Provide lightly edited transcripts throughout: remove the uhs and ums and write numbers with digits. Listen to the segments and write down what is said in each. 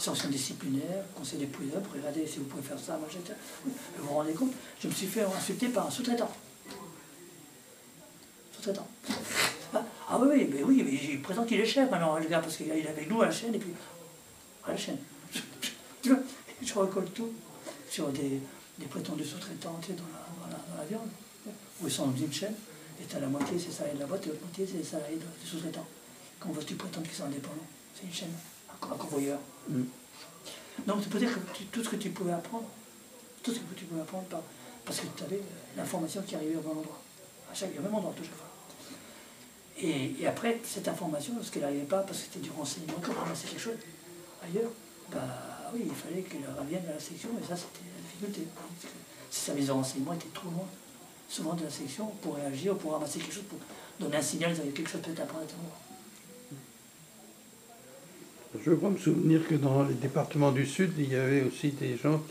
sanctions disciplinaires, conseil des prud'hommes, regardez si vous pouvez faire ça, machin, etc. Vous vous rendez compte, je me suis fait insulter par un sous-traitant. Sous-traitant. Ah oui, mais il présente qu'il est chef maintenant, le gars, parce qu'il est avec nous à la chaîne, et puis à la chaîne. Je récolte tout sur des prétendus sous-traitants, tu sais, dans la viande, où ils sont dans une chaîne, et tu as la moitié, c'est salariés de la boîte, et l'autre moitié, c'est les salariés des sous-traitants. Quand tu prétends qu'ils sont indépendants, c'est une chaîne, un convoyeur. Donc tu peux dire que tout ce que tu pouvais apprendre, parce que tu avais l'information qui arrivait au bon endroit, au même endroit, toujours. Et après, cette information, parce qu'elle n'arrivait pas, parce que c'était du renseignement, qu'on ramassait quelque chose ailleurs, bah oui, il fallait qu'elle revienne à la section, et ça, c'était la difficulté. Ces services de renseignement étaient trop loin, souvent de la section, pour réagir, pour ramasser quelque chose, pour donner un signal, ils avaient quelque chose peut-être à prendre à l'endroit. Je crois me souvenir que dans les départements du Sud, il y avait aussi des gens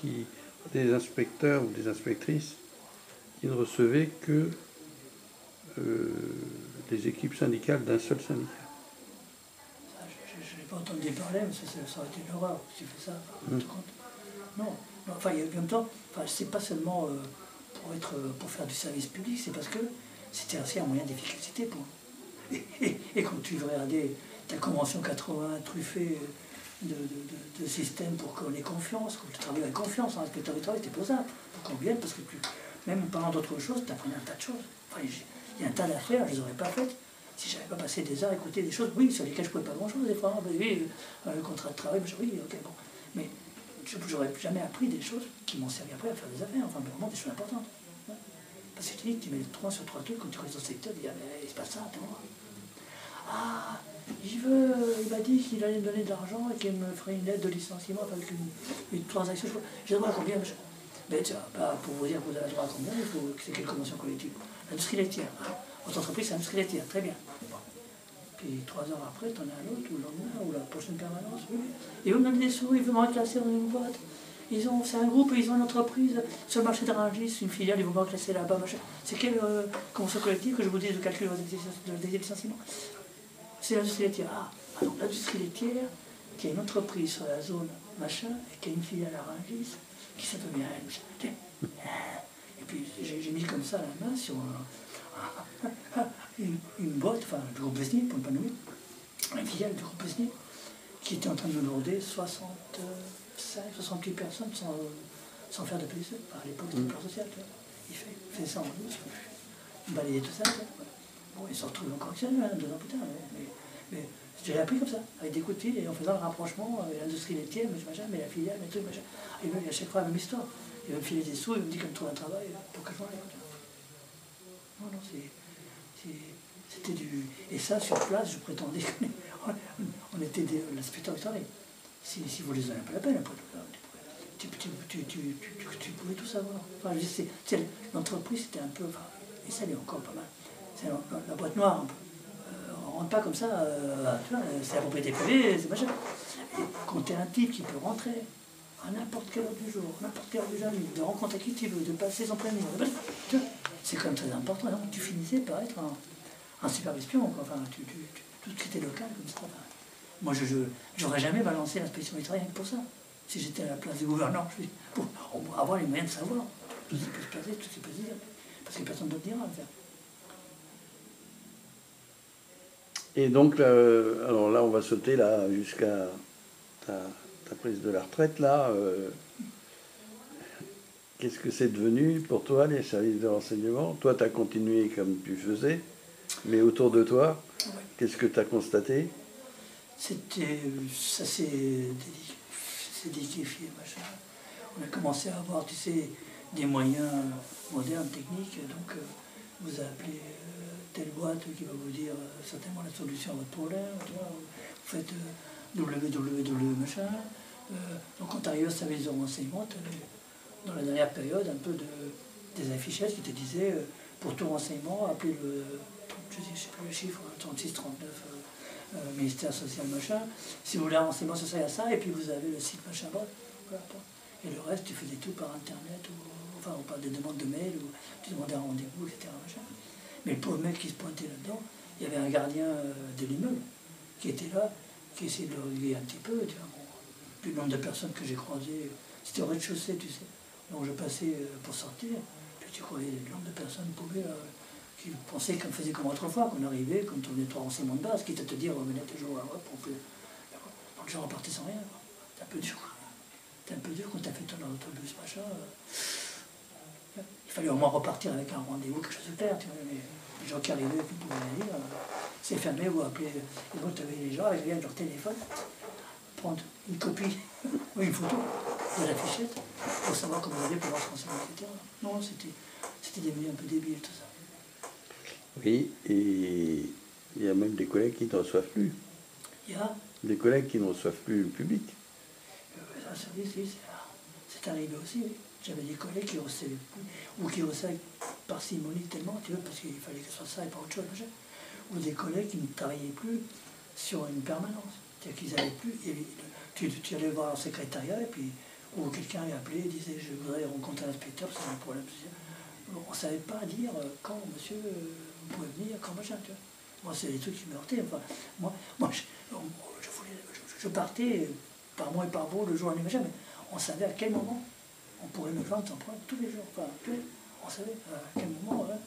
des inspecteurs ou des inspectrices, qui ne recevaient que des équipes syndicales d'un seul syndicat. Je n'ai pas entendu parler, mais ça aurait été une horreur si tu fais ça. Non, enfin, en même temps, c'est pas seulement pour faire du service public, c'est parce que c'était aussi un moyen d'efficacité pour nous. Et quand tu veux regarder ta convention 80 truffée de systèmes pour qu'on ait confiance, qu'on travaille avec confiance, hein, parce que le travail c'était pour ça, pour qu'on vienne, parce que même en parlant d'autre chose, tu apprenais un tas de choses. Enfin, il y a un tas d'affaires, je ne les aurais pas faites si je n'avais pas passé des heures à écouter des choses, oui, sur lesquelles je ne pouvais pas grand-chose des fois, oui, le contrat de travail, oui, ok, bon. Mais je n'aurais jamais appris des choses qui m'ont servi après à faire des affaires, enfin vraiment des choses importantes. Ouais. Parce que tu dis, tu mets 3 sur 3 trucs, quand tu restes dans le secteur, tu dis, ah, mais il se passe ça, attends. Ah, il m'a dit qu'il allait me donner de l'argent et qu'il me ferait une lettre de licenciement avec une transaction. J'ai droit à combien? Mais tiens, pour vous dire que vous avez droit à combien, il faut que c'est quelle convention collective? L'industrie laitière. Hein. Votre entreprise, c'est l'industrie laitière, très bien. Bon. Puis 3 heures après, tu en as un autre, ou le lendemain, ou la prochaine permanence. Oui. Et vous me donnez des sous, ils veulent me reclasser dans une boîte. C'est un groupe, ils ont une entreprise sur le marché de Rungis, une filiale, ils vont me reclasser là-bas. C'est quelle convention collective que je vous dis de calculer des licenciements? C'est l'industrie laitière. Ah, donc l'industrie laitière, qui a une entreprise sur la zone machin, et qui a une filiale à Rungis, qui s'appelle bien elle. Et puis j'ai mis comme ça la main sur une boîte, enfin du groupe Besnier, pour ne pas nommer, une filiale du groupe Besnier, qui était en train de me lourder 68 personnes sans faire de PSE. À l'époque, c'était le plan social. Tu vois. Il fait ça en douce, il balayait tout ça. Tu vois. Bon, ils se retrouvent encore correctionnel, 2 ans plus tard. Mais j'ai appris comme ça, avec des coups de fil et en faisant le rapprochement avec l'industrie laitière, mais la filiale, les trucs, machin. Et à chaque fois la même histoire. Il va me filer des sous, il me dit qu'il me trouve un travail pour que je m'en aille. Non, c'était du... Et ça, sur place, je prétendais qu'on était l'inspecteur du travail. Si vous les avez pas la peine, après, tu pouvais tout savoir. Enfin, l'entreprise, c'était un peu... Enfin, et ça l'est encore pas mal. C'est la boîte noire, un peu. On ne rentre pas comme ça, tu vois, c'est la propriété privée, c'est machin. Et quand tu es un type qui peut rentrer à n'importe quelle heure du jour, n'importe quelle heure du jour, de rencontrer qui tu veux, de passer son prénom, c'est quand même très important. Donc, tu finissais par être un super espion, quoi. Enfin, tout ce qui était local comme ça. Enfin, moi, je n'aurais jamais balancé l'inspection du travail pour ça. Si j'étais à la place du gouverneur, pour avoir les moyens de savoir tout ce qui peut se passer, tout ce qui peut se dire. Parce que personne ne te dira à le faire. Et donc, alors là, on va sauter là jusqu'à ta prise de la retraite. Là, qu'est-ce que c'est devenu pour toi, les services de renseignement? Toi, tu as continué comme tu faisais, mais autour de toi, ouais. Qu'est-ce que tu as constaté? Ça s'est déquifié, machin. On a commencé à avoir, tu sais, des moyens modernes, techniques, donc vous appelez telle boîte qui va vous dire certainement la solution à votre problème, vous faites www machin. Donc quand tu arrives au service de renseignement, dans la dernière période, un peu des affichettes qui te disaient pour tout renseignement, appelez je ne sais plus le chiffre, 36, 39, ministère social machin. Si vous voulez un renseignement, ça serait à ça, et puis vous avez le site machin, voilà. Et le reste, tu faisais tout par internet, enfin par des demandes de mail, ou tu demandais un rendez-vous, etc. Machin. Mais le pauvre mec qui se pointait là-dedans, il y avait un gardien de l'immeuble qui était là, qui essayait de le réguler un petit peu, tu vois, bon, plus nombre de personnes que j'ai croisées, c'était au rez-de-chaussée, tu sais. Donc je passais pour sortir, puis tu croyais le nombre de personnes paumées qui pensaient qu'on faisait comme autrefois, qu'on arrivait, quand on venait de 3 renseignements de base, quitte à te dire, on venait toujours à l'Europe, donc les gens repartaient sans rien. C'est un peu dur. C'est un peu dur quand tu as fait ton autobus, machin. Il fallait au moins repartir avec un rendez-vous, quelque chose de clair, tu vois, mais les gens qui arrivaient, qui pouvaient rien dire, c'est fermé, vous appelez, et vous avez les gens avec leur téléphone, prendre une copie ou une photo de la fichette pour savoir comment vous allez pouvoir se renseigner, etc. Non, c'était devenu un peu débile tout ça. Oui, et il y a même des collègues qui ne reçoivent plus. Il y a Des collègues qui ne reçoivent plus le public. ça, c'est arrivé aussi, oui. J'avais des collègues qui recevaient plus, ou qui recevaient parcimonie tellement, tu vois, parce qu'il fallait que ce soit ça et pas autre chose, machin. Ou des collègues qui ne travaillaient plus sur une permanence. C'est-à-dire qu'ils n'avaient plus. Tu allais voir un secrétariat, et puis, ou quelqu'un est appelé, disait je voudrais rencontrer l'inspecteur, c'est un problème. On ne savait pas dire quand, monsieur, vous pouvez venir, quand machin, tu vois. Moi, c'est des trucs qui me heurtaient. Enfin, moi je partais par mois et par beau, le jour et machin, mais on savait à quel moment on pourrait me joindre sans problème, tous les jours. Enfin, on savait à quel moment. Voilà.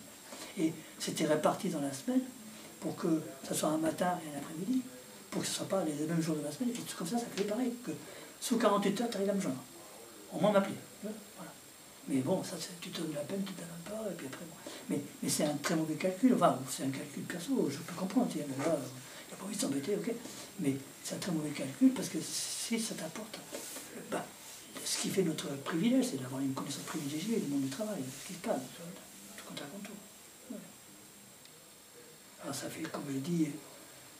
Et c'était réparti dans la semaine pour que ça soit un matin et un après-midi, pour que ce ne soit pas les mêmes jours de la semaine. Et puis comme ça fait pareil, que sous 48 heures, tu arrives à me joindre. Au moins m'appeler. Voilà. Mais bon, ça, tu te donnes la peine, tu ne te donnes pas, et puis après, bon. Mais c'est un très mauvais calcul, enfin, c'est un calcul perso, je peux comprendre, il n'y a pas envie de s'embêter, ok, mais c'est un très mauvais calcul, parce que si ça t'apporte, ce qui fait notre privilège, c'est d'avoir une connaissance privilégiée du monde du travail, ce qui se passe, tout compte à contour. Voilà. Alors ça fait, comme je dis,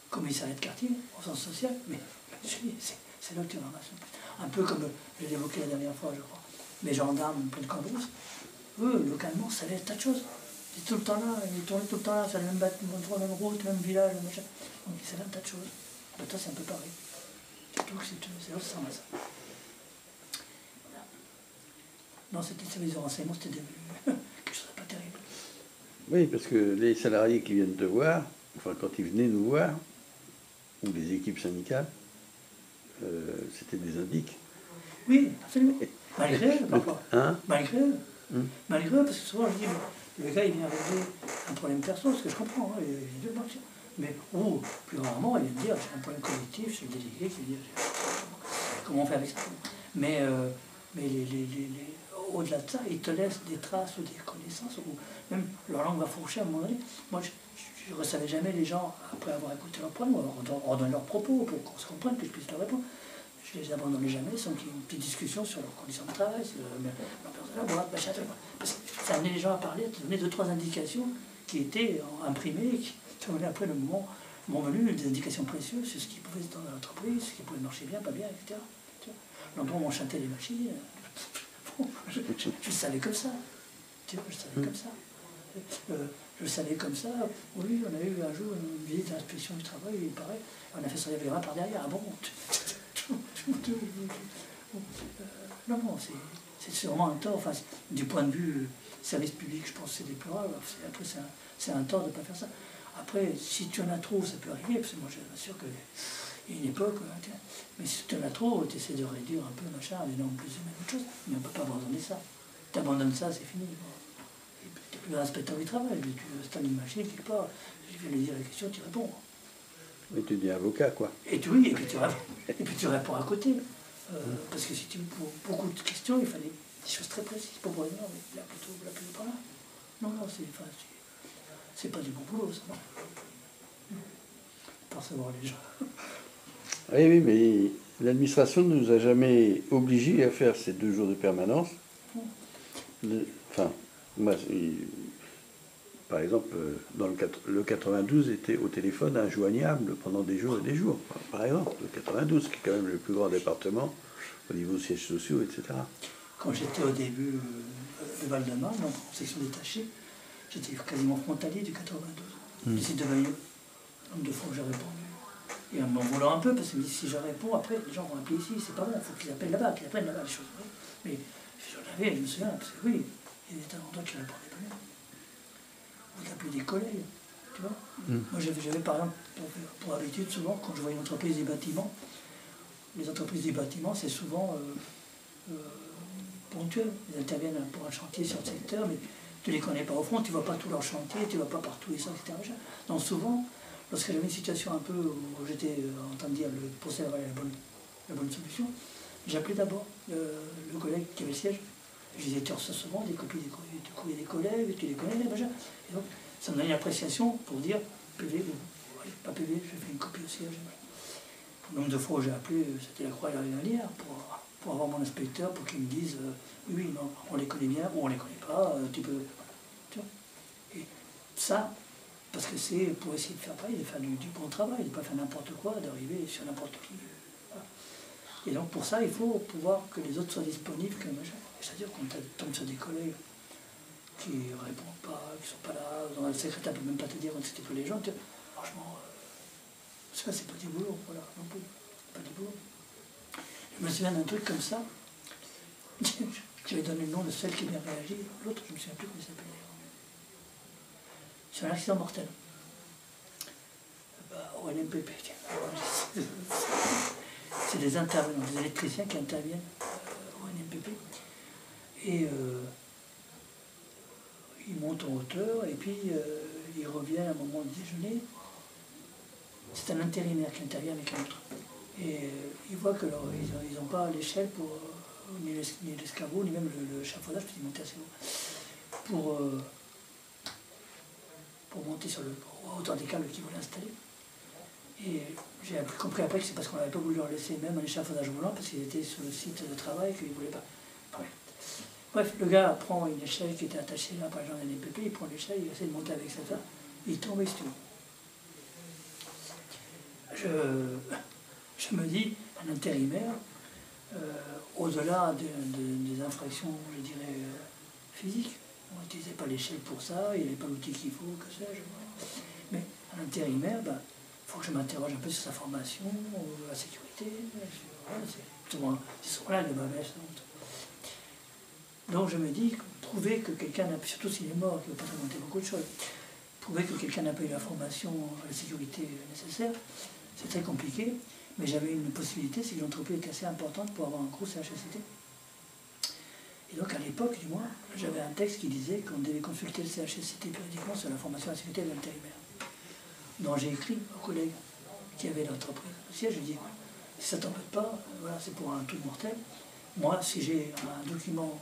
commissariat de quartier, au sens social, mais c'est là que tu ramasses. Un peu comme je l'ai évoqué la dernière fois, je crois. Les gendarmes près de Cambrousse, eux, localement, savaient un tas de choses. Ils étaient tout le temps là, ils tournaient tout le temps là, sur le même bâtiment, la même route, le même village, le machin. Donc ils savaient un tas de choses. Ben, toi, c'est un peu pareil. Surtout que c'est là que ça ramasse. Voilà. Non, c'était service de renseignement, c'était devenu quelque chose de pas terrible. Oui, parce que les salariés qui viennent te voir, enfin quand ils venaient nous voir, ou les équipes syndicales, c'était des indiques. Oui, absolument. Malgré eux, parfois. Hein? Malgré eux. Malgré eux, parce que souvent je dis, le gars il vient régler un problème perso, ce que je comprends, hein, il vient de mais plus rarement il vient de dire j'ai un problème collectif, c'est le délégué qui vient dire comment on fait avec ça. Mais au-delà de ça, ils te laissent des traces ou des connaissances, ou même leur langue va fourcher à un moment donné. Moi je ne recevais jamais les gens après avoir écouté leur problème, ou ordonner leurs propos pour qu'on se comprenne, que je puisse leur répondre. Je ne les abandonnais jamais sans qu'il y ait une petite discussion sur leurs conditions de travail, sur l'ambiance de la boîte, machin, parce que ça amenait les gens à parler, ça donnait 2-3 indications qui étaient imprimées, qui venaient après le moment venu, des indications précieuses sur ce qui pouvait se dans l'entreprise, ce qui pouvait marcher bien, pas bien, etc. L'endroit où on chantait les machines, je savais comme ça. Tu vois, je savais comme ça. Je savais comme ça. Oui, on a eu un jour une visite à l'inspection du travail, et pareil, on a fait sortir les mains par derrière. Ah bon? Non, c'est vraiment un tort. Enfin, du point de vue service public, je pense que c'est déplorable. Après, c'est un tort de ne pas faire ça. Après, si tu en as trop, ça peut arriver, parce que moi, je suis sûr qu'il y a une époque, mais si tu en as trop, tu essaies de réduire un peu, machin, les normes plus humaines, autre chose, mais on ne peut pas abandonner ça. Tu abandonnes ça, c'est fini. Tu n'es plus inspecteur du travail, mais tu installes une machine quelque part, je viens lui dire la question, tu réponds. Mais tu dis avocat, quoi. Et puis tu réponds à côté. Parce que si tu pour beaucoup de questions, il fallait des choses très précises pour voir, non, mais là plutôt par là. Non, c'est pas du bon boulot, ça. Non. Percevoir les gens. Oui, mais l'administration ne nous a jamais obligés à faire ces 2 jours de permanence. Enfin, moi, par exemple, dans le 92 était au téléphone injoignable pendant des jours et des jours. Par exemple, le 92, qui est quand même le plus grand département au niveau sièges sociaux, etc. Quand j'étais au début de Val-de-Marne, en section détachée, j'étais quasiment frontalier du 92. J'essaie de veiller le nombre de fois que j'ai répondu. Et en m'en voulant un peu, parce que si je réponds, après, les gens vont appeler ici, c'est pas bon, il faut qu'ils appellent là-bas, qu'ils apprennent là-bas les choses. Oui. Mais j'en avais, je me souviens, parce que oui, il y avait des endroits qui répondaient pas bien. Vous appelez des collègues, tu vois. Moi, j'avais par exemple, pour habitude, souvent, quand je voyais une entreprise des bâtiments, les entreprises du bâtiment, c'est souvent ponctuel. Ils interviennent pour un chantier sur le secteur, mais tu ne les connais pas au fond, tu ne vois pas tout leur chantier, tu ne vas pas partout, et ça, etc. Donc souvent, lorsque j'avais une situation un peu où j'étais en train de dire le procès avait la bonne solution, j'appelais d'abord le collègue qui avait le siège. Je disais, tu reçois souvent des copies des courriers des collègues, tu les connais, machin. Et donc, ça me donnait une appréciation pour dire PV ou pas PV, je fais une copie au siège. Le nombre de fois où j'ai appelé, c'était la croix et la lumière pour avoir mon inspecteur, pour qu'il me dise oui, non, on les connaît bien ou on les connaît pas, tu peux. Tu vois. Et ça, parce que c'est pour essayer de faire pareil, de faire du bon travail, de ne pas faire n'importe quoi, d'arriver sur n'importe qui. Voilà. Et donc pour ça, il faut pouvoir que les autres soient disponibles, que machin. C'est-à-dire qu'on tombe sur des collègues qui ne répondent pas, qui ne sont pas là, dont le secrétaire ne peut même pas te dire quand c'était tous les gens. Franchement, ça c'est pas du boulot, voilà, non plus, pas du boulot. Je me souviens d'un truc comme ça, je vais donner le nom de celle qui a bien réagi, l'autre je ne me souviens plus comment il s'appelait. C'est un accident mortel. Au NMPP, c'est des intervenants, des électriciens qui interviennent au NMPP. Et ils montent en hauteur et puis ils reviennent à un moment de déjeuner. C'est un intérimaire qui intervient avec un autre. Et ils voient qu'ils n'ont pas l'échelle pour ni l'escabeau, ni même le chafaudage, parce qu'ils montaient assez haut, pour monter sur à hauteur des câbles qu'ils voulaient installer. Et j'ai compris après que c'est parce qu'on n'avait pas voulu leur laisser même un échafaudage volant, parce qu'ils étaient sur le site de travail, qu'ils ne voulaient pas. Bref, le gars prend une échelle qui était attachée là par les gens de l'NPP, il prend l'échelle, il essaie de monter avec ça, il tombe et se tue. Je me dis, un intérimaire, au-delà des infractions, je dirais, physiques, on n'utilisait pas l'échelle pour ça, il n'avait pas l'outil qu'il faut, que sais-je. Mais un intérimaire, faut que je m'interroge un peu sur sa formation, la sécurité, c'est là le bavage. Donc je me dis, prouver que quelqu'un n'a, surtout s'il est mort, qu'il ne va pas remonter beaucoup de choses, prouver que quelqu'un n'a pas eu la formation à la sécurité nécessaire, c'est très compliqué, mais j'avais une possibilité, c'est que l'entreprise était assez importante pour avoir un gros CHSCT. Et donc à l'époque, du moins, j'avais un texte qui disait qu'on devait consulter le CHSCT périodiquement sur la formation à la sécurité de l'intérimaire. Donc j'ai écrit aux collègues qui avaient l'entreprise. Si je dis, si ça ne t'embête pas, voilà, c'est pour un truc mortel. Moi, si j'ai un document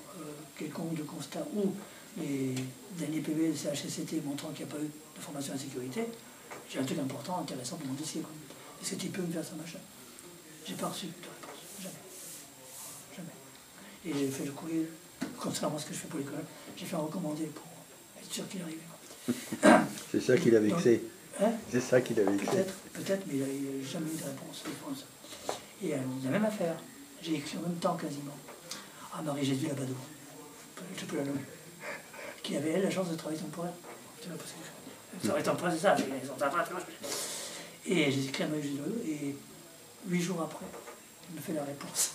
quelconque de constat ou les derniers PV de CHSCT montrant qu'il n'y a pas eu de formation à la sécurité, j'ai un truc important, intéressant pour mon dossier. Est-ce que tu peux me faire ça, machin? J'ai pas reçu de réponse. Jamais. Jamais. Et j'ai fait le courrier, contrairement à ce que je fais pour les collègues, j'ai fait un recommandé pour être sûr qu'il arrivait. C'est ça qui l'a vexé. Hein? C'est ça qui l'a vexé. Peut-être, mais il n'a jamais eu de réponse. Et la même affaire. J'ai écrit en même temps quasiment à Marie-Jésus Labado, je peux la nommer, qui avait elle l'agence de travail temporaire. Tu vois, parce que le travail temporaire, c'est ça, et j'ai écrit à Marie-Jésus Labado, et 8 jours après, il me fait la réponse.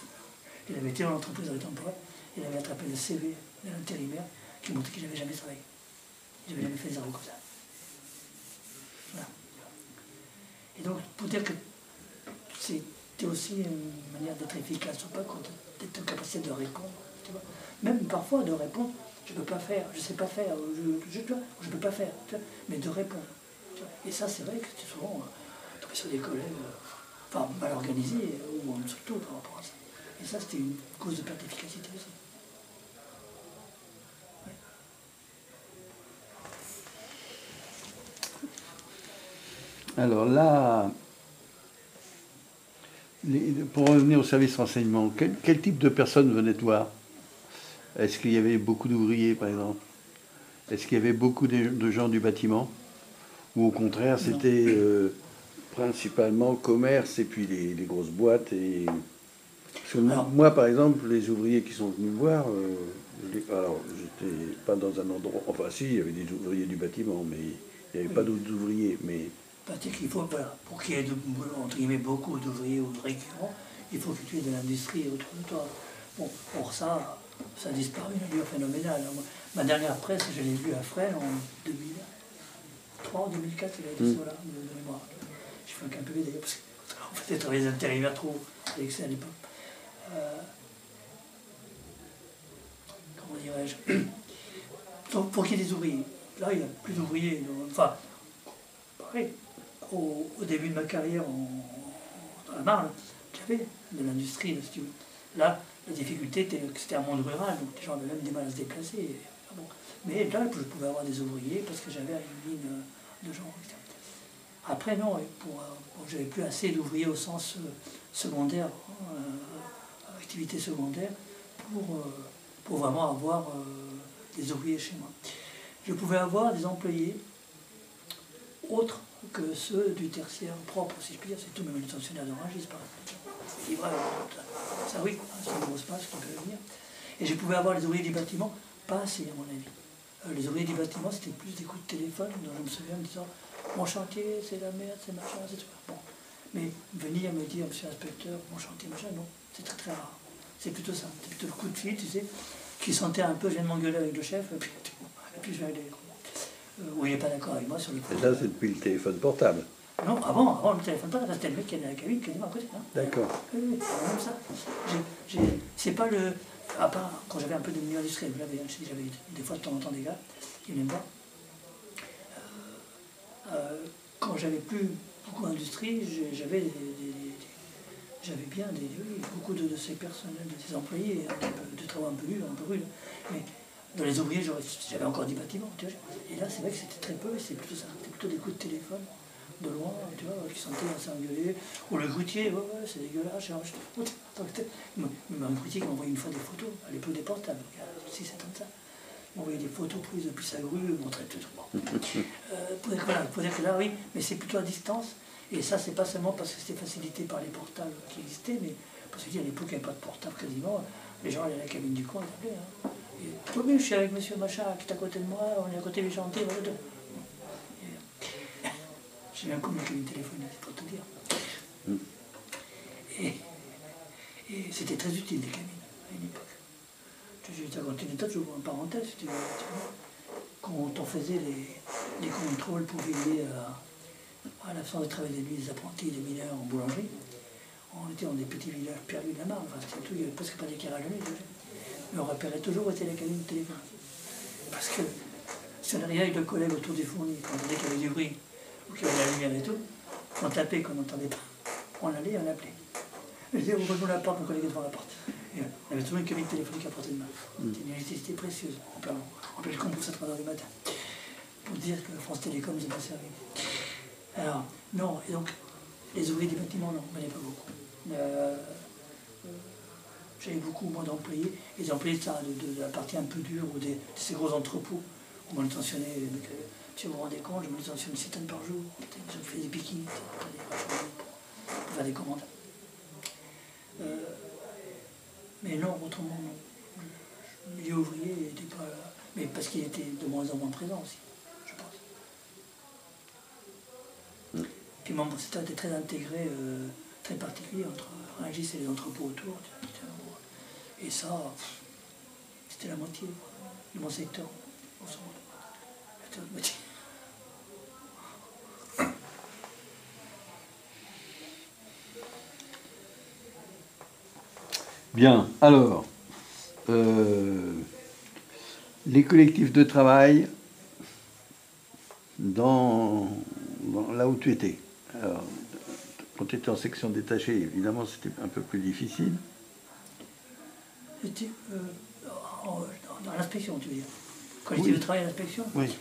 Il avait été dans l'entreprise de temporaire, il avait attrapé le CV de l'intérimaire qui montrait qu'il n'avait jamais travaillé. Il n'avait jamais fait des arrêts comme ça. Voilà. Et donc, pour dire que c'était aussi une manière d'être efficace ou pas, d'être en capacité de répondre. Tu vois. Même parfois de répondre, je ne peux pas faire, je ne sais pas faire, je ne peux pas faire, tu vois, mais de répondre. Tu vois. Et ça, c'est vrai que c'est souvent tombé sur des collègues mal organisés ou en dessous de tout par rapport à ça. Et ça, c'était une cause de perte d'efficacité aussi. Ouais. Alors là, pour revenir au service renseignement, quel type de personnes venaient te voir? Est-ce qu'il y avait beaucoup d'ouvriers, par exemple? Est-ce qu'il y avait beaucoup de gens du bâtiment? Ou au contraire, c'était principalement commerce et puis les grosses boîtes Parce que moi, par exemple, les ouvriers qui sont venus me voir, alors, j'étais pas dans un endroit... Enfin, si, il y avait des ouvriers du bâtiment, mais il n'y avait pas d'autres ouvriers, mais... C'est qu'il faut, voilà, pour qu'il y ait entre guillemets, beaucoup d'ouvriers ou de récurrents, il faut que tu aies de l'industrie autour de toi. Bon, pour ça a disparu, une allure phénoménale. Ma dernière presse, je l'ai vue à Fresnes en 2003 ou 2004, il a été voilà, de mémoire. Je fais un PV d'ailleurs, parce qu'on faisait travailler des intérimaires trop Alexis à l'époque. Comment dirais-je? Donc, pour qu'il y ait des ouvriers. Là, il n'y a plus d'ouvriers. Enfin, pareil, au début de ma carrière dans la Marne, j'avais de l'industrie, si tu veux. Là, la difficulté était que c'était un monde rural, donc les gens avaient même des mal à se déplacer. Bon. Mais là, je pouvais avoir des ouvriers parce que j'avais une ligne de gens. Après, non, j'avais plus assez d'ouvriers au sens secondaire, activité secondaire, pour vraiment avoir des ouvriers chez moi. Je pouvais avoir des employés autres que ceux du tertiaire propre, si je puis dire. C'est tous mes manutentionnaires d'Orangis, par exemple. Ça oui, c'est une grosse masse qui peut venir. Et je pouvais avoir les ouvriers du bâtiment, pas assez à mon avis. Les ouvriers du bâtiment, c'était plus des coups de téléphone, dont je me souviens me disant « Mon chantier, c'est la merde, c'est machin, c'est tout. » Bon. Mais venir me dire « Monsieur l'inspecteur, mon chantier, machin », non, c'est très très rare. C'est plutôt ça, c'est plutôt le coup de fil, tu sais, qui sentait un peu, je viens de m'engueuler avec le chef, et puis je vais aller. Où il n'est pas d'accord avec moi sur le coup. Et ça, c'est depuis le téléphone portable? Non, avant le téléphone portable, c'était le mec qui allait à la cabine quasiment à côté. Hein. D'accord. Oui, même ça. C'est pas le... À part quand j'avais un peu de milieu industriel, j'avais des fois de temps en temps des gars qui venaient me voir. Quand j'avais plus beaucoup d'industrie, j'avais bien beaucoup de ces personnels, de ces employés, de travaux un peu durs, un peu rudes. Mais dans les ouvriers, j'avais encore des bâtiments. Tu vois. Et là, c'est vrai que c'était très peu, c'est plutôt ça. C'était plutôt des coups de téléphone, de loin, tu vois, qui sentaient à s'engueuler. Ou le grutier, ouais, c'est dégueulasse. Même un grutier qui m'a envoyé une fois des photos, à l'époque des portables, il y a 6-7 ans de ça. Il m'a envoyé des photos prises depuis sa grue, il montrait tout. Pour dire que là, oui, mais c'est plutôt à distance. Et ça, c'est pas seulement parce que c'était facilité par les portables qui existaient, mais parce qu'à l'époque, il n'y avait pas de portable quasiment. Les gens allaient à la cabine du coin, ils appelaient. Hein. Et, oui, je suis avec monsieur Machin qui est à côté de moi, on est à côté du chantier. Voilà. J'ai même communiqué une téléphonique, pour te dire. Et c'était très utile, les cabines, à une époque. Je vais te raconter une étape, je vois en parenthèse, tu vois. Quand on faisait les contrôles pour veiller à l'absence de travail de nuit des apprentis et des mineurs en boulangerie, on était dans des petits villages perdus de la Marne, enfin, c'était tout, il n'y avait presque pas d'éclairage de nuit. Mais on repérait toujours où était la cabine de téléphone. Parce que si on arrivait avec le collègue autour du fourni, quand on disait qu'il y avait du bruit, ou qu'il y avait la lumière et tout, on tapait qu'on n'entendait pas. On allait et on appelait. Je disais, ouvrez-nous la porte, mon collègue est devant la porte. Et on avait toujours une cabine téléphonique à portée de main. C'était une nécessité précieuse. On peut le composer à 3 h du matin. Pour dire que France Télécom nous a pas servi. Alors, non, et donc, les ouvriers des bâtiments, non, on n'en pas beaucoup. J'avais beaucoup moins d'employés. Et des employés de la partie un peu dure, ou de ces gros entrepôts, où on manutentionnait, si vous vous rendez compte, je manutentionnais 6 tonnes par jour. Je faisais des pickings, pour faire des commandes. Mais non, autrement, non. Le milieu ouvrier n'était pas là. Mais parce qu'il était de moins en moins présent aussi, je pense. Puis mon secteur était très intégré, très particulier entre Rungis et les entrepôts autour. Et ça, c'était la moitié de mon secteur. C'était la moitié. Bien, alors, les collectifs de travail là où tu étais. Alors, quand tu étais en section détachée, évidemment, c'était un peu plus difficile. C'était dans l'inspection, tu veux dire. Collectif de travail à l'inspection. Oui.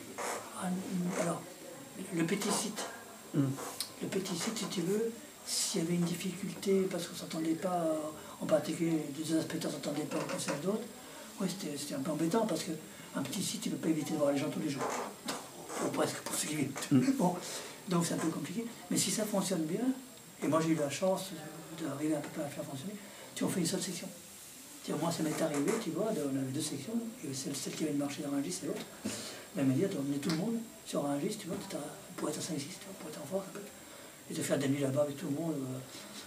Alors, le petit site. Le petit site, si tu veux, s'il y avait une difficulté, parce qu'on ne s'entendait pas, en particulier les deux inspecteurs ne s'entendaient pas au concert d'autres, oui, c'était un peu embêtant, parce qu'un petit site, tu ne peux pas éviter de voir les gens tous les jours. Ou presque, pour ceux qui vivent. Bon, donc c'est un peu compliqué. Mais si ça fonctionne bien, et moi j'ai eu la chance d'arriver un peu à faire fonctionner, tu en fais une seule section. Moi, ça m'est arrivé, tu vois, on avait 2 sections, il y avait celle qui avait le marché dans Rungis et l'autre. Elle m'a dit, tu emmener tout le monde sur Rungis, tu vois, pour être à 5-6, pour être en force un peu. Et de faire des nuits là-bas avec tout le monde,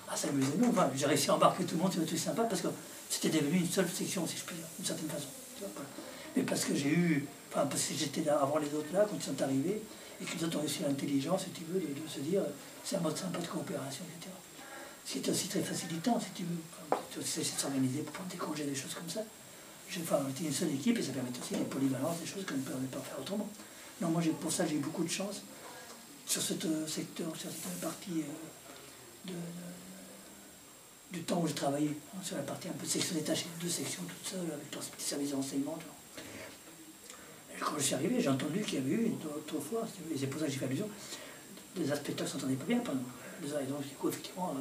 à s'amuser. Nous, enfin, j'ai réussi à embarquer tout le monde, c'était sympa, parce que c'était devenu une seule section, si je puis dire, d'une certaine façon. Tu vois, voilà. Mais parce que j'ai eu, enfin, parce que j'étais là avant les autres là, quand ils sont arrivés, et que les autres ont réussi l'intelligence, si tu veux, de se dire, c'est un mode sympa de coopération, etc. c'est aussi très facilitant, si tu veux. C'est de s'organiser pour prendre des congés, des choses comme ça. Enfin, on était une seule équipe et ça permet aussi des polyvalences, des choses qu'on ne peut pas faire autrement. Non, moi, pour ça, j'ai eu beaucoup de chance sur ce secteur, sur cette partie du temps où j'ai travaillé, hein, sur la partie un peu de section détachée, 2 sections toutes seules, avec leur petit service de renseignement. Et quand je suis arrivé, j'ai entendu qu'il y avait eu d'autres fois, et c'est pour ça que j'ai fait allusion, les inspecteurs ne s'entendaient pas bien pendant les heures. Et donc, du coup, effectivement,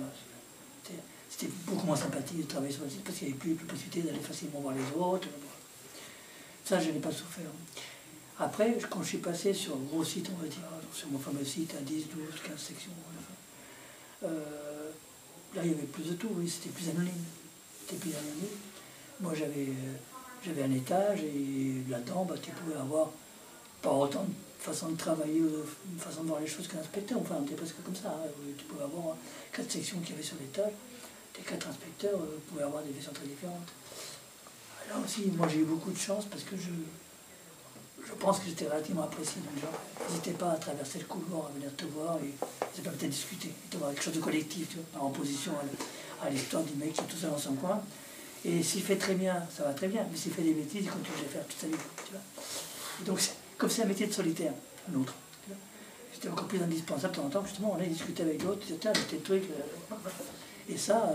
c'était beaucoup moins sympathique de travailler sur le site parce qu'il n'y avait plus de possibilité d'aller facilement voir les autres. Ça, je n'ai pas souffert. Après, quand je suis passé sur un gros site, on va dire, sur mon fameux site à 10, 12, 15 sections, là, il y avait plus de tout, oui, c'était plus anonyme. C'était plus anonyme. Moi, j'avais un étage et là-dedans, tu pouvais avoir pas autant de façon de travailler ou de façon de voir les choses qu'un inspecteur. Enfin, on était presque comme ça. Hein. Tu pouvais avoir 4 sections qu'il y avait sur l'étage. Les 4 inspecteurs pouvaient avoir des visions très différentes. Là aussi, moi, j'ai eu beaucoup de chance parce que je pense que j'étais relativement apprécié. Donc, les gens n'hésitaient pas à traverser le couloir, à venir te voir et ça permettait de discuter, de voir quelque chose de collectif, tu vois, en opposition à l'histoire du mec qui est tout seul dans son coin. Et s'il fait très bien, ça va très bien, mais s'il fait des bêtises, il continue à faire toute sa vie. Tu vois. Et donc, comme c'est un métier de solitaire, un autre, c'était encore plus indispensable de temps en temps, justement, on allait discuter avec d'autres, tiens, tel truc. Et ça,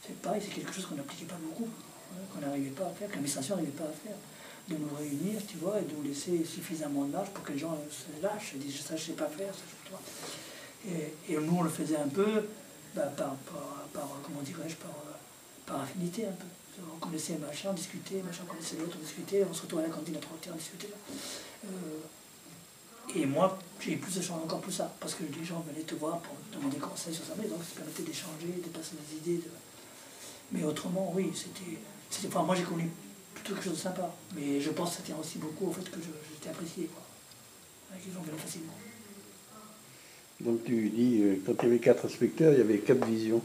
c'est pareil, c'est quelque chose qu'on n'appliquait pas beaucoup, hein, qu'on n'arrivait pas à faire, que l'administration n'arrivait pas à faire. De nous réunir, tu vois, et de nous laisser suffisamment de marge pour que les gens se lâchent, et disent ça je sais pas faire, ça je sais pas. Et nous on le faisait un peu comment dirais-je, par affinité un peu. On connaissait machin, on discutait, machin, on connaissait l'autre, on discutait, on se retrouvait à la cantine à 3 heures, on discutait. Et moi, j'ai eu plus de chance, encore plus ça, parce que les gens venaient te voir pour demander conseils sur ça, mais donc ça permettait d'échanger, de passer des idées. Mais autrement, oui, c'était. Enfin, moi j'ai connu plutôt quelque chose de sympa, mais je pense que ça tient aussi beaucoup au fait que j'étais apprécié, quoi. Les gens venaient facilement. Donc tu dis, quand il y avait 4 inspecteurs, il y avait 4 visions.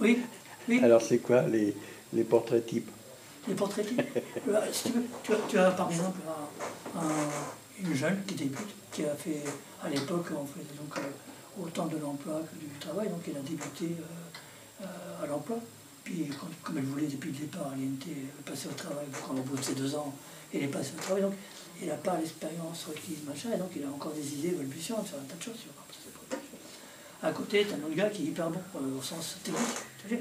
Oui, oui. Alors c'est quoi les portraits types? Les portraits types si tu as par exemple une jeune qui débute, qui a fait, à l'époque, on faisait donc autant de l'emploi que du travail, donc elle a débuté à l'emploi. Puis, comme elle voulait depuis le départ, elle passer au travail, quand au bout de ses 2 ans, elle est passée au travail, donc elle n'a pas l'expérience requise, machin, et donc il a encore des idées balbutiantes sur un tas de choses. À côté, tu as un autre gars qui est hyper bon, au sens technique, tu sais,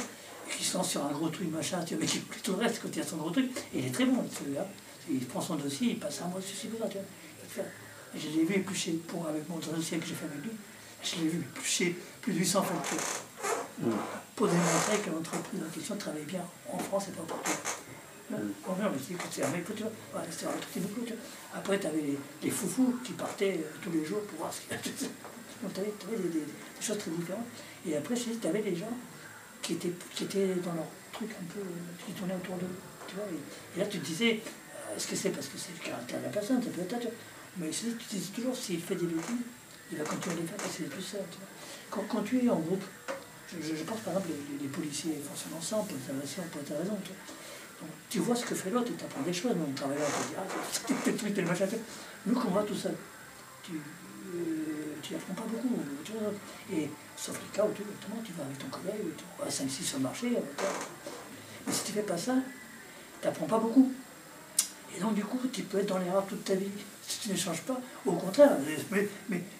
qui se lance sur un gros truc, machin, tu vois, mais qui oublie tout le reste quand il a son gros truc, et il est très bon, celui-là. Il prend son dossier, il passe un mois dessus, si besoin, tu vois. Je l'ai vu éplucher avec mon dossier que j'ai fait avec lui, je l'ai vu éplucher plus de 800 factures. Pour démontrer que l'entreprise en question travaille bien en France et pas partout. On vient, mais c'est un mec, tu vois, voilà, c'est un truc beaucoup. Tu vois. Après, tu avais les foufous qui partaient tous les jours pour voir ce qu'il y a. Donc, tu avais des choses très différentes. Et après, tu avais des gens qui étaient dans leur truc un peu, qui tournaient autour d'eux. Tu vois, et là, tu te disais, est-ce que c'est parce que c'est le caractère de la personne, ça peut être, tu vois. Mais tu te disais toujours, s'il fait des bêtises, il va continuer à les faire parce qu'il est tout seul. Tu vois. Quand tu es en groupe, je pense par exemple les policiers fonctionnent ensemble pour ta raison. Donc, tu vois ce que fait l'autre et tu apprends des choses. Nous, on travaille là, on te dit, c'est tel truc, tel machin. Nous, qu'on va tout seul, tu apprends pas beaucoup. Tu vois, et, sauf les cas où tu vas avec ton collègue, tu vas à 5-6 sur le marché. Mais si tu fais pas ça, tu n'apprends pas beaucoup. Et donc, du coup, tu peux être dans l'erreur toute ta vie. Si tu ne changes pas, au contraire,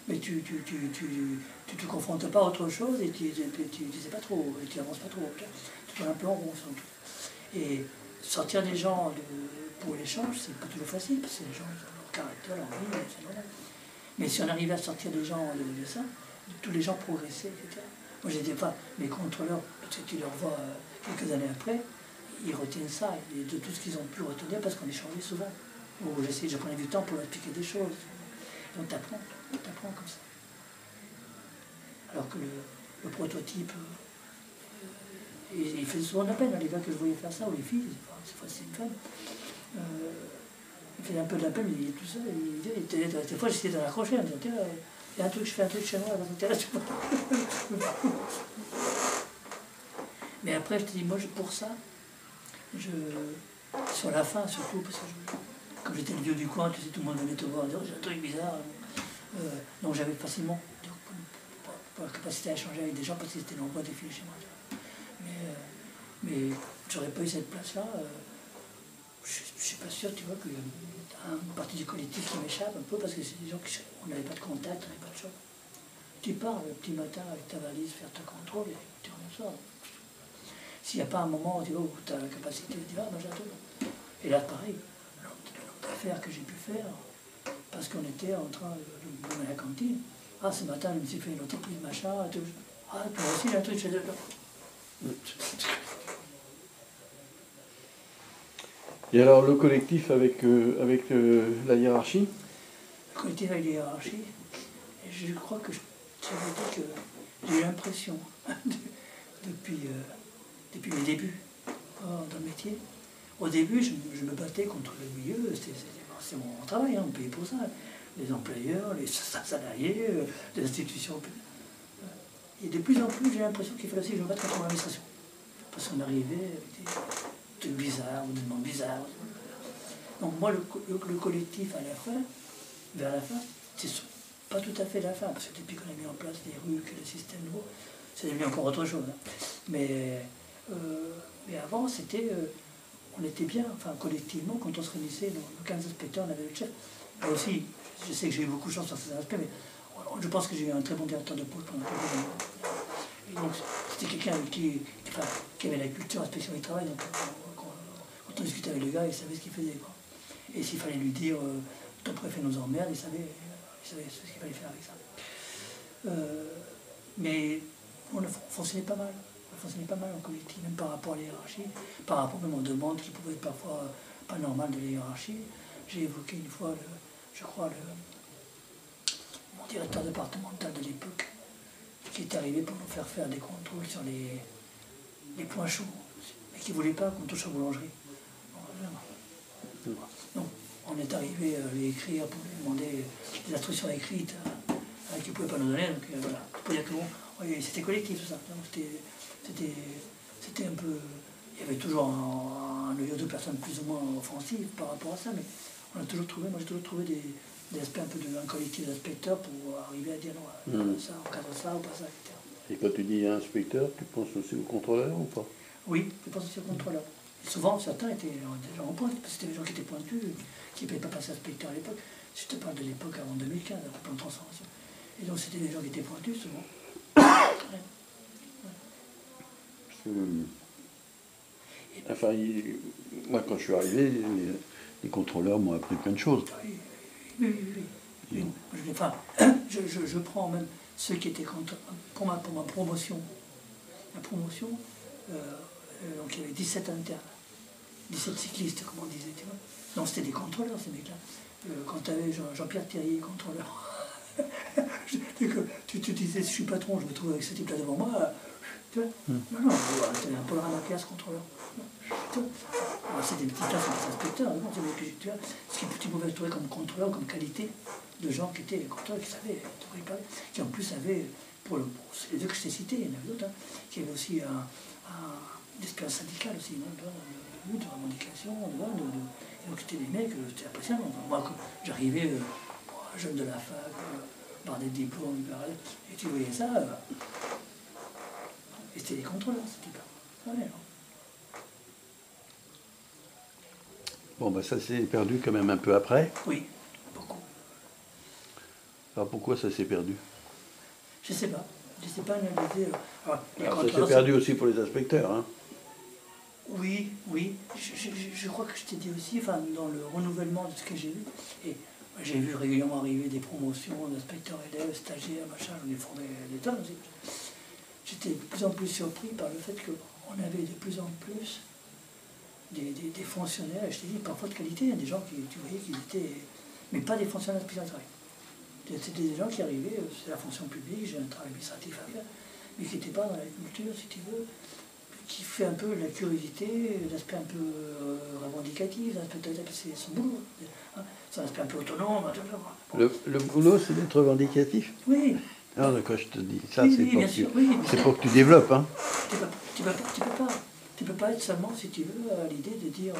mais tu te confrontes pas à autre chose et tu ne sais pas trop, et tu n'avances pas trop. Tu tournes un peu en rond. Et sortir des gens pour l'échange, c'est pas toujours facile, parce que les gens ils ont leur caractère, leur vie, c'est normal. Mais si on arrivait à sortir des gens de ça, tous les gens progressaient, etc. Moi, j'étais pas mes contrôleurs, parce que tu les revois quelques années après, ils retiennent ça, et de tout ce qu'ils ont pu retenir, parce qu'on échangeait souvent. Ou je prenais du temps pour leur expliquer des choses. Donc t'apprends comme ça. Alors que le prototype, il fait souvent de la peine, les gars que je voyais faire ça, ou les filles, c'est fois c'est une femme, il fait un peu de la peine, il est tout seul, des fois j'essayais de l'accrocher en disant, tiens, il y a un truc, je fais un truc chez moi, ça t'intéresse pas. Mais après, je te dis, moi, pour ça, sur la fin surtout, parce que comme j'étais le vieux du coin, tu sais, tout le monde venait te voir, dire, j'ai un truc bizarre. Donc j'avais facilement la capacité à échanger avec des gens parce qu'ils étaient nombreux à défiler chez moi. Mais j'aurais pas eu cette place-là. Je ne suis pas sûr, tu vois, qu'il y a une partie du collectif qui m'échappe un peu parce que c'est des gens qui on n'avait pas de contact, on n'avait pas de choses. Tu pars le petit matin avec ta valise, faire ta contrôle et tu reviens le soir. S'il n'y a pas un moment tu vois, où tu as la capacité de dire ah ben j'attends. Et là pareil, le nombre d'affaires que j'ai pu faire, parce qu'on était en train de mener à la cantine. Ah ce matin je me suis fait une entreprise machin, ah toi aussi il y a un truc chez eux. Et alors le collectif avec la hiérarchie? Le collectif avec la hiérarchie, et je crois que j'avais dit que j'ai eu l'impression depuis mes débuts dans le métier. Au début, je me battais contre le milieu, c'est mon travail, hein, on payait pour ça. Les employeurs, les salariés, les institutions. Et de plus en plus, j'ai l'impression qu'il fallait aussi que je me batte contre l'administration. Parce qu'on arrivait avec des trucs bizarres, ou des demandes bizarres. Donc moi, le collectif à la fin, vers la fin, c'est pas tout à fait la fin, parce que depuis qu'on a mis en place les RUC, le système nouveau, c'est devenu encore autre chose. Hein. Mais avant, c'était, on était bien, enfin collectivement, quand on se réunissait, nos 15 inspecteurs, on avait le chef. Là aussi, je sais que j'ai eu beaucoup de chance sur ces aspects, mais je pense que j'ai eu un très bon directeur de pôle pendant quelques années. Et donc, c'était quelqu'un qui avait la culture inspection du travail, donc quand on discutait avec le gars, il savait ce qu'il faisait. Quoi. Et s'il fallait lui dire ton préfet nous emmerde, il savait ce qu'il fallait faire avec ça. Mais on fonctionnait pas mal. On fonctionnait pas mal en collectif, même par rapport à la hiérarchie, par rapport même aux demandes qui pouvaient être parfois pas normales de la hiérarchie. J'ai évoqué une fois, mon directeur départemental de l'époque, qui est arrivé pour nous faire des contrôles sur les points chauds, mais qui ne voulait pas qu'on touche à la boulangerie. Donc, on est arrivé à lui écrire pour lui demander des instructions écrites qu'il ne pouvait pas nous donner. Donc voilà, pour dire que bon, oui, c'était collectif tout ça. C'était un peu. Il y avait toujours un noyau de personnes plus ou moins offensives par rapport à ça, mais on a toujours trouvé, moi j'ai toujours trouvé des aspects un peu d'un collectif d'inspecteurs pour arriver à dire non, ça, on cadre ça ou pas ça, etc. Et quand tu dis inspecteur, tu penses aussi au contrôleur ou pas? Oui, je pense aussi au contrôleur. Et souvent, certains étaient déjà en pointe, parce que c'était des gens qui étaient pointus, qui ne pouvaient pas passer inspecteur à l'époque. Je te parle de l'époque avant 2015, avant le plan de transformation. Et donc c'était des gens qui étaient pointus souvent. Ouais. Enfin, moi quand je suis arrivé, les contrôleurs m'ont appris plein de choses. Oui. Enfin, je prends même ceux qui étaient contre, pour ma promotion. La promotion, donc il y avait 17 internes, 17 cyclistes, comme on disait, tu vois. Non, c'était des contrôleurs, ces mecs-là. Quand tu avais Jean-Pierre Thierry, contrôleur, tu disais, je suis patron, je me trouve avec ce type-là devant moi, tu vois. Non, tu avais un Paul Ramapias, contrôleur. C'est des petits tas, c'est des inspecteurs, non, tu vois, ce que tu pouvais trouver comme contrôleur, comme qualité de gens qui étaient contrôleurs, qui savaient, qui en plus avaient, c'est les deux que je t'ai cités, il y en avait d'autres, hein, qui avaient aussi une expérience syndicale aussi, non, de revendication, et donc c'était des mecs, c'était impressionnant. Enfin, moi, quand j'arrivais, jeune de la fac, par des diplômes, et tu voyais ça, et c'était des contrôleurs, c'était pas. Ouais, non. Bon, ben ça s'est perdu quand même un peu après. Oui, beaucoup. Alors pourquoi ça s'est perdu? Je sais pas analyser. Alors ça s'est perdu aussi pour les inspecteurs, hein? Oui. Je crois que je t'ai dit aussi, enfin, dans le renouvellement de ce que j'ai vu, et j'ai vu régulièrement arriver des promotions d'inspecteurs élèves, stagiaires, machin, j'en ai formé des tonnes aussi. J'étais de plus en plus surpris par le fait qu'on avait de plus en plus des fonctionnaires, et je t'ai dit, parfois de qualité, il y a des gens qui, tu voyais qu'ils étaient, mais pas des fonctionnaires d'inspection du travail. C'était des gens qui arrivaient, c'est la fonction publique, j'ai un travail administratif à faire, mais qui n'étaient pas dans la culture, si tu veux, qui fait un peu la curiosité, l'aspect un peu revendicatif, c'est son boulot, hein, c'est un aspect un peu autonome. Bon. Le boulot, c'est d'être revendicatif? Oui. Ah d'accord, je te dis, ça oui, c'est pour que tu développes. Hein. Tu peux pas être seulement, si tu veux, à l'idée de dire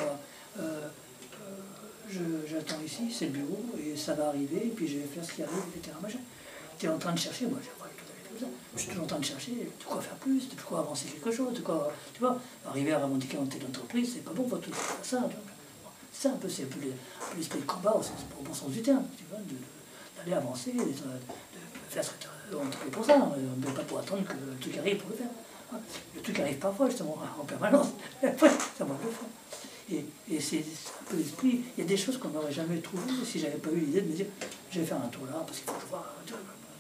j'attends ici, c'est le bureau, et ça va arriver, et puis je vais faire ce qui arrive, etc. Tu es en train de chercher, moi je vois tout à Je suis toujours en train de chercher de quoi faire plus, de quoi avancer quelque chose, de quoi, tu vois, arriver à revendiquer en telle entreprise, c'est pas bon, faut tout faire ça. Bon, c'est un peu l'esprit de combat au bon sens du terme, tu vois, d'aller avancer, de faire ce que on travaille pour ça, on ne peut pas pour attendre que le truc arrive pour le faire. Le truc arrive parfois, justement, en permanence, et après, ça va le faire. Et c'est un peu l'esprit, il y a des choses qu'on n'aurait jamais trouvées si j'avais pas eu l'idée de me dire, je vais faire un tour là, parce qu'il faut que je vois,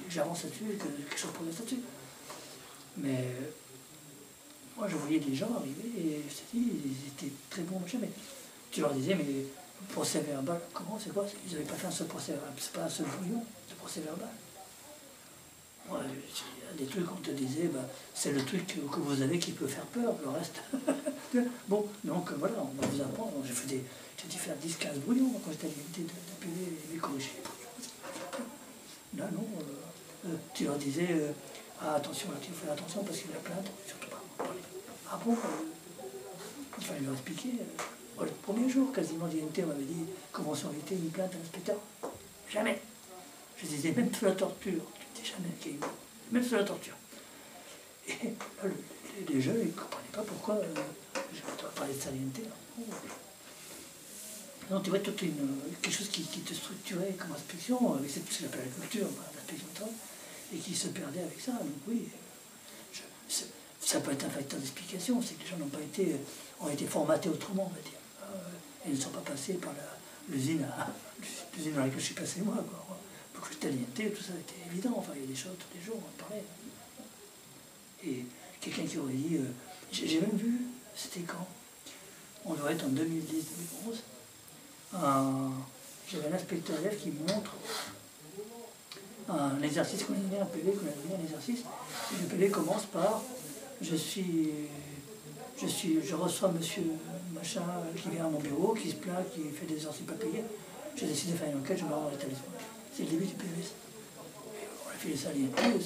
j'avance là-dessus, que quelque chose progresse là-dessus. Mais moi, je voyais des gens arriver et je te dis, ils étaient très bons, machin, mais tu leur disais, mais le procès verbal, comment, c'est quoi? Ils n'avaient pas fait un seul procès verbal, c'est pas un seul brouillon de procès verbal. Ouais, il y a des trucs, on te disait, bah, c'est le truc que vous avez qui peut faire peur, le reste. Bon, donc voilà, on va vous apprendre. J'ai dû faire 10-15 brouillons quand j'étais à l'unité d'appeler les corriger. Là, non, tu leur disais, ah, attention, là, tu fais attention parce qu'il y a la plainte, surtout pas en parler. Ah bon, il fallait leur expliquer. Le premier jour, quasiment, l'INT m'avait dit, convention éviter une plainte à l'inspecteur. Jamais. Je disais, même sous la torture. Jamais qu'il y ait eu, même sous la torture. Et là, les jeunes, ils ne comprenaient pas pourquoi je dois parler de salienté. Non, tu vois, quelque chose qui te structurait comme inspection, avec ce que j'appelle la culture, l'inspection de travail, et qui se perdait avec ça. Donc oui, ça peut être un facteur d'explication, c'est que les gens n'ont pas été, ont été formatés autrement, on va dire. Et ne sont pas passés par l'usine dans laquelle je suis passé moi, quoi. Que j'étais à l'INT, tout ça était évident, enfin il y a des choses tous les jours, on en parlait. Et quelqu'un qui aurait dit, j'ai même vu, c'était quand? On doit être en 2010-2011, j'avais un inspecteur élève qui me montre un exercice qu'on a donné, un PV qu'on a donné, un exercice, et le PV commence par, je reçois monsieur machin qui vient à mon bureau, qui se plaint, qui fait des exercices pas payés, j'ai décidé de faire une enquête, je me rends dans l'établissement. C'est le début du PVS. On a fait ça à l'INT,